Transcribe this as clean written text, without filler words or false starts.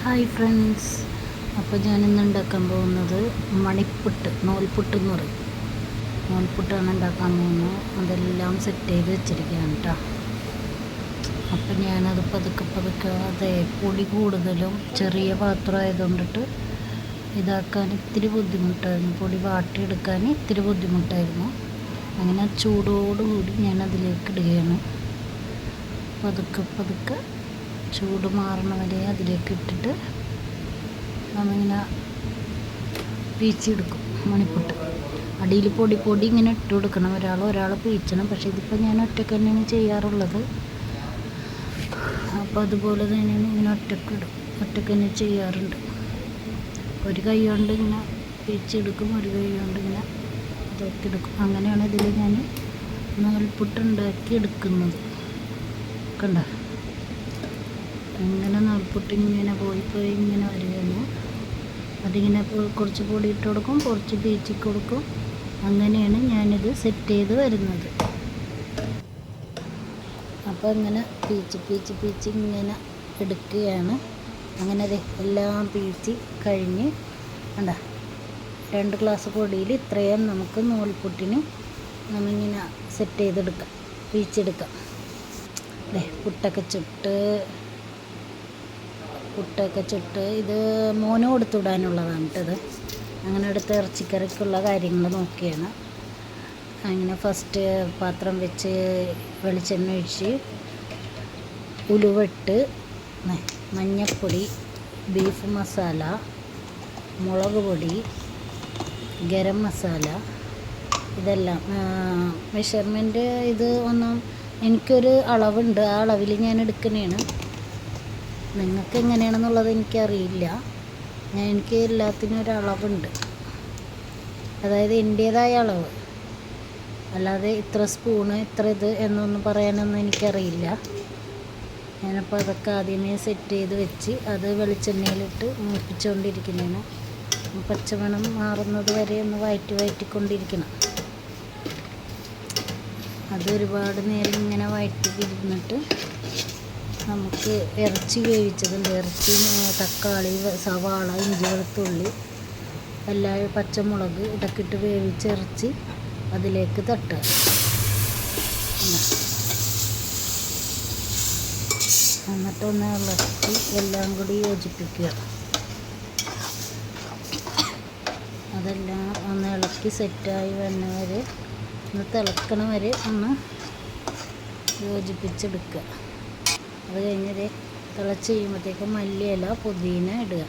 Hi friends, അപ്പോൾ ഞാനിന്ന് ഉണ്ടാക്കാൻ പോകുന്നത് മണിപ്പുട്ട്, നൂൽപുട്ട് എന്ന് പറയും. നൂൽപുട്ടാണ് ഉണ്ടാക്കാൻ പോകുന്നത്. അതെല്ലാം സെറ്റ് ചെയ്ത് വെച്ചിരിക്കുകയാണ് കേട്ടോ. അപ്പം ഞാനത് പതുക്കെ അതെ പൊടി കൂടുതലും ചെറിയ പാത്രം ആയതുകൊണ്ടിട്ട് ഇതാക്കാൻ ഇത്തിരി ബുദ്ധിമുട്ടായിരുന്നു. പൊടി വാട്ടിയെടുക്കാൻ ഇത്തിരി ബുദ്ധിമുട്ടായിരുന്നു. അങ്ങനെ ചൂടോടുകൂടി ഞാൻ അതിലേക്ക് ഇടുകയാണ്. പതുക്കെ ചൂട് മാറണ വരെ അതിലേക്ക് ഇട്ടിട്ട് നമ്മിങ്ങനെ പീച്ചെടുക്കും. മണിപ്പുട്ട് അടിയിൽ പൊടി ഇങ്ങനെ ഇട്ട് കൊടുക്കണം. ഒരാൾ പീച്ചണം. പക്ഷേ ഇതിപ്പോൾ ഞാൻ ഒറ്റയ്ക്ക് തന്നെയാണ് ചെയ്യാറുള്ളത്. അപ്പോൾ അതുപോലെ തന്നെയാണ് ഇങ്ങനെ ഒറ്റയ്ക്ക് തന്നെ ചെയ്യാറുണ്ട്. ഒരു കൈ കൊണ്ട് ഇങ്ങനെ പീച്ചെടുക്കും, ഒരു കൈ കൊണ്ട് ഇങ്ങനെ ഇതൊക്കെ എടുക്കും. അങ്ങനെയാണ് ഇതിൽ ഞാൻ നൂൽപുട്ട് ഉണ്ടാക്കി എടുക്കുന്നത്. കണ്ട, ഇങ്ങനെ നൂൽപുട്ട് ഇങ്ങനെ പോയി ഇങ്ങനെ വരികയാണ്. അതിങ്ങനെ കുറച്ച് പൊടി ഇട്ട് കൊടുക്കും, കുറച്ച് പീച്ചി കൊടുക്കും. അങ്ങനെയാണ് ഞാനിത് സെറ്റ് ചെയ്ത് വരുന്നത്. അപ്പോൾ ഇങ്ങനെ പീച്ച് ഇങ്ങനെ എടുക്കുകയാണ്. അങ്ങനെ എല്ലാം പീച്ച് കഴിഞ്ഞ് കണ്ട 2 ഗ്ലാസ് പൊടിയിൽ ഇത്രയും നമുക്ക് നൂൽപുട്ടിന് നമ്മിങ്ങനെ സെറ്റ് ചെയ്തെടുക്കാം, പീച്ചെടുക്കാം. പുട്ടൊക്കെ ചുട്ട് ഇത് മോന് കൊടുത്തുവിടാനുള്ളതാണ് കേട്ടത്. അങ്ങനെ എടുത്ത് ഇറച്ചിക്കറിക്കുള്ള കാര്യങ്ങൾ നോക്കിയാണ്. അങ്ങനെ ഫസ്റ്റ് പാത്രം വെച്ച് വെളിച്ചെണ്ണ ഒഴിച്ച് ഉലുവട്ട് മഞ്ഞൾപ്പൊടി, ബീഫ് മസാല, മുളക് പൊടി, ഗരം മസാല, ഇതെല്ലാം മെഷർമെൻറ്റ് ഇത് ഒന്നും എനിക്കൊരു അളവുണ്ട്. ആ അളവിൽ ഞാൻ എടുക്കുന്നതാണ്. നിങ്ങൾക്ക് എങ്ങനെയാണെന്നുള്ളത് എനിക്കറിയില്ല. എനിക്ക് എല്ലാത്തിനും ഒരു അളവുണ്ട്, അതായത് എൻ്റേതായ അളവ്. അല്ലാതെ ഇത്ര സ്പൂണ് ഇത്ര ഇത് എന്നൊന്നും പറയാനൊന്നും എനിക്കറിയില്ല. ഞാനപ്പോൾ അതൊക്കെ ആദ്യമേ സെറ്റ് ചെയ്ത് വെച്ച് അത് വെളിച്ചെണ്ണയിലിട്ട് മൂപ്പിച്ചുകൊണ്ടിരിക്കുന്നതാണ്. പച്ചമണം മാറുന്നത് വരെ ഒന്ന് വഴറ്റിക്കൊണ്ടിരിക്കണം. അത് ഒരുപാട് നേരം ഇങ്ങനെ വഴറ്റിയിരുന്നിട്ട് നമുക്ക് ഇറച്ചി വേവിച്ചതുണ്ട്. ഇറച്ചി, തക്കാളി, സവാള, ഇഞ്ചി, വെളുത്തുള്ളി, പച്ചമുളക് ഇതൊക്കെ ഇട്ട് വേവിച്ച ഇറച്ചി അതിലേക്ക് തട്ടുക. എന്നിട്ടൊന്ന് ഇളക്കി എല്ലാം കൂടി യോജിപ്പിക്കുക. അതെല്ലാം ഒന്ന് ഇളക്കി സെറ്റായി വന്ന വരെ ഒന്ന് തിളക്കണ വരെ ഒന്ന് യോജിപ്പിച്ചെടുക്കുക. അത് കഴിഞ്ഞ് തിളച്ച് കഴിയുമ്പോഴത്തേക്കും മല്ലിയില, പുതിന ഇടുക.